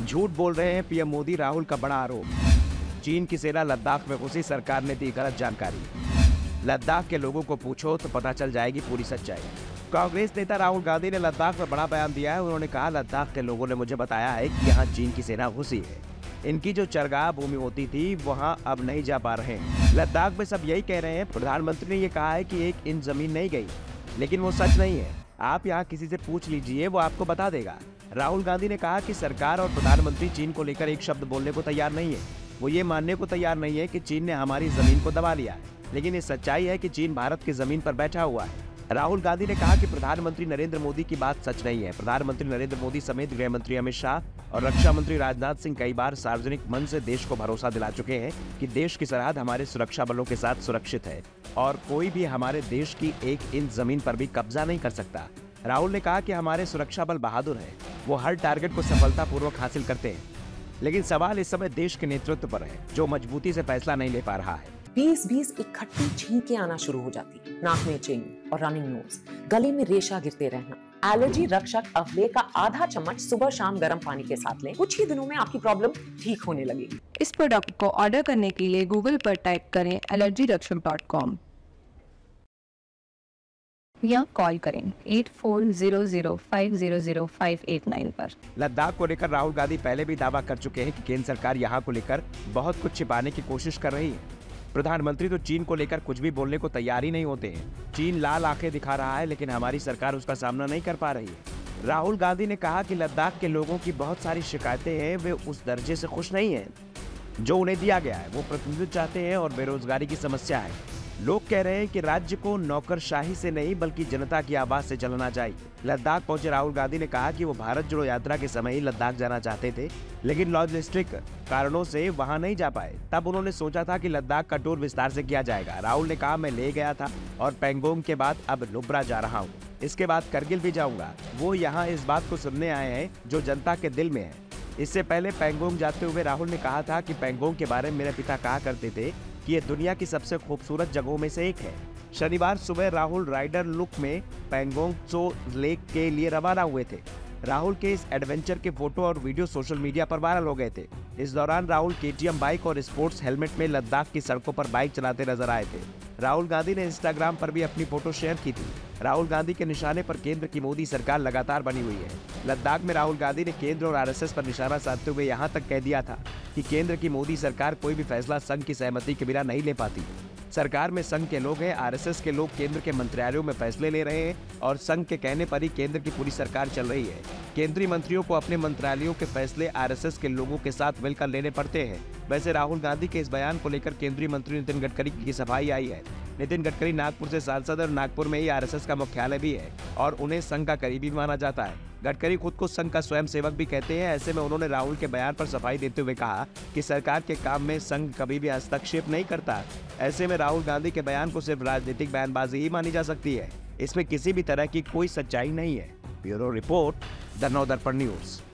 झूठ बोल रहे हैं पीएम मोदी, राहुल का बड़ा आरोप। चीन की सेना लद्दाख में घुसी, सरकार ने दी गलत जानकारी। लद्दाख के लोगों को पूछो तो पता चल जाएगी पूरी सच्चाई। कांग्रेस नेता राहुल गांधी ने लद्दाख में बड़ा बयान दिया है। उन्होंने कहा, लद्दाख के लोगों ने मुझे बताया है कि यहाँ चीन की सेना घुसी है। इनकी जो चरगाह भूमि होती थी वहाँ अब नहीं जा पा रहे हैं। लद्दाख में सब यही कह रहे हैं। प्रधानमंत्री ने ये कहा है कि एक इंच जमीन नहीं गई, लेकिन वो सच नहीं है। आप यहाँ किसी से पूछ लीजिए, वो आपको बता देगा। राहुल गांधी ने कहा कि सरकार और प्रधानमंत्री चीन को लेकर एक शब्द बोलने को तैयार नहीं है। वो ये मानने को तैयार नहीं है कि चीन ने हमारी जमीन को दबा लिया है, लेकिन ये सच्चाई है कि चीन भारत की जमीन पर बैठा हुआ है। राहुल गांधी ने कहा कि प्रधानमंत्री नरेंद्र मोदी की बात सच नहीं है। प्रधानमंत्री नरेंद्र मोदी समेत गृह मंत्री अमित शाह और रक्षा मंत्री राजनाथ सिंह कई बार सार्वजनिक मंच से देश को भरोसा दिला चुके हैं कि देश की सरहद हमारे सुरक्षा बलों के साथ सुरक्षित है और कोई भी हमारे देश की एक इंच जमीन पर भी कब्जा नहीं कर सकता। राहुल ने कहा कि हमारे सुरक्षा बल बहादुर हैं, वो हर टारगेट को सफलतापूर्वक हासिल करते हैं, लेकिन सवाल इस समय देश के नेतृत्व पर है, जो मजबूती से फैसला नहीं ले पा रहा है। 20-20 इकट्ठी छींकें आना शुरू हो जाती है, नाक में चिंग और रनिंग नोज, गले में रेशा गिरते रहना। एलर्जी रक्षक अवले का आधा चम्मच सुबह शाम गर्म पानी के साथ लें। कुछ ही दिनों में आपकी प्रॉब्लम ठीक होने लगेगी। इस प्रोडक्ट को ऑर्डर करने के लिए गूगल पर टाइप करें allergyrakshak.com या कॉल करें 8400500589 पर। लद्दाख को लेकर राहुल गांधी पहले भी दावा कर चुके हैं कि केंद्र सरकार यहाँ को लेकर बहुत कुछ छिपाने की कोशिश कर रही है। प्रधानमंत्री तो चीन को लेकर कुछ भी बोलने को तैयार ही नहीं होते हैं। चीन लाल आंखें दिखा रहा है, लेकिन हमारी सरकार उसका सामना नहीं कर पा रही है। राहुल गांधी ने कहा कि लद्दाख के लोगों की बहुत सारी शिकायतें हैं, वे उस दर्जे से खुश नहीं हैं जो उन्हें दिया गया है। वो प्रतिनिधित्व चाहते हैं और बेरोजगारी की समस्या है। लोग कह रहे हैं कि राज्य को नौकरशाही से नहीं बल्कि जनता की आवाज से चलना चाहिए। लद्दाख पहुंचे राहुल गांधी ने कहा कि वो भारत जोड़ो यात्रा के समय ही लद्दाख जाना चाहते थे, लेकिन लॉजिस्टिक कारणों से वहां नहीं जा पाए। तब उन्होंने सोचा था कि लद्दाख का टूर विस्तार से किया जाएगा। राहुल ने कहा, मैं ले गया था और पैंगोंग के बाद अब नुब्रा जा रहा हूँ, इसके बाद करगिल भी जाऊंगा। वो यहाँ इस बात को सुनने आए हैं जो जनता के दिल में है। इससे पहले पैंगोंग जाते हुए राहुल ने कहा था कि पैंगोंग के बारे में मेरे पिता कहा करते थे कि ये दुनिया की सबसे खूबसूरत जगहों में से एक है। शनिवार सुबह राहुल राइडर लुक में पैंगोंग त्सो लेक के लिए रवाना हुए थे। राहुल के इस एडवेंचर के फोटो और वीडियो सोशल मीडिया पर वायरल हो गए थे। इस दौरान राहुल KTM बाइक और स्पोर्ट्स हेलमेट में लद्दाख की सड़कों पर बाइक चलाते नजर आए थे। राहुल गांधी ने इंस्टाग्राम पर भी अपनी फोटो शेयर की थी। राहुल गांधी के निशाने पर केंद्र की मोदी सरकार लगातार बनी हुई है। लद्दाख में राहुल गांधी ने केंद्र और RSS पर निशाना साधते हुए यहाँ तक कह दिया था कि केंद्र की मोदी सरकार कोई भी फैसला संघ की सहमति के बिना नहीं ले पाती। सरकार में संघ के लोग हैं, RSS के लोग केंद्र के मंत्रालयों में फैसले ले रहे हैं और संघ के कहने पर ही केंद्र की पूरी सरकार चल रही है। केंद्रीय मंत्रियों को अपने मंत्रालयों के फैसले RSS के लोगों के साथ मिलकर लेने पड़ते हैं। वैसे राहुल गांधी के इस बयान को लेकर केंद्रीय मंत्री नितिन गडकरी की सफाई आई है। नितिन गडकरी नागपुर से सांसद और नागपुर में ही RSS का मुख्यालय भी है और उन्हें संघ का करीबी माना जाता है। गडकरी खुद को संघ का स्वयं सेवक भी कहते हैं। ऐसे में उन्होंने राहुल के बयान पर सफाई देते हुए कहा कि सरकार के काम में संघ कभी भी हस्तक्षेप नहीं करता। ऐसे में राहुल गांधी के बयान को सिर्फ राजनीतिक बयानबाजी ही मानी जा सकती है। इसमें किसी भी तरह की कोई सच्चाई नहीं है। Bureau report, the Navdarpan news.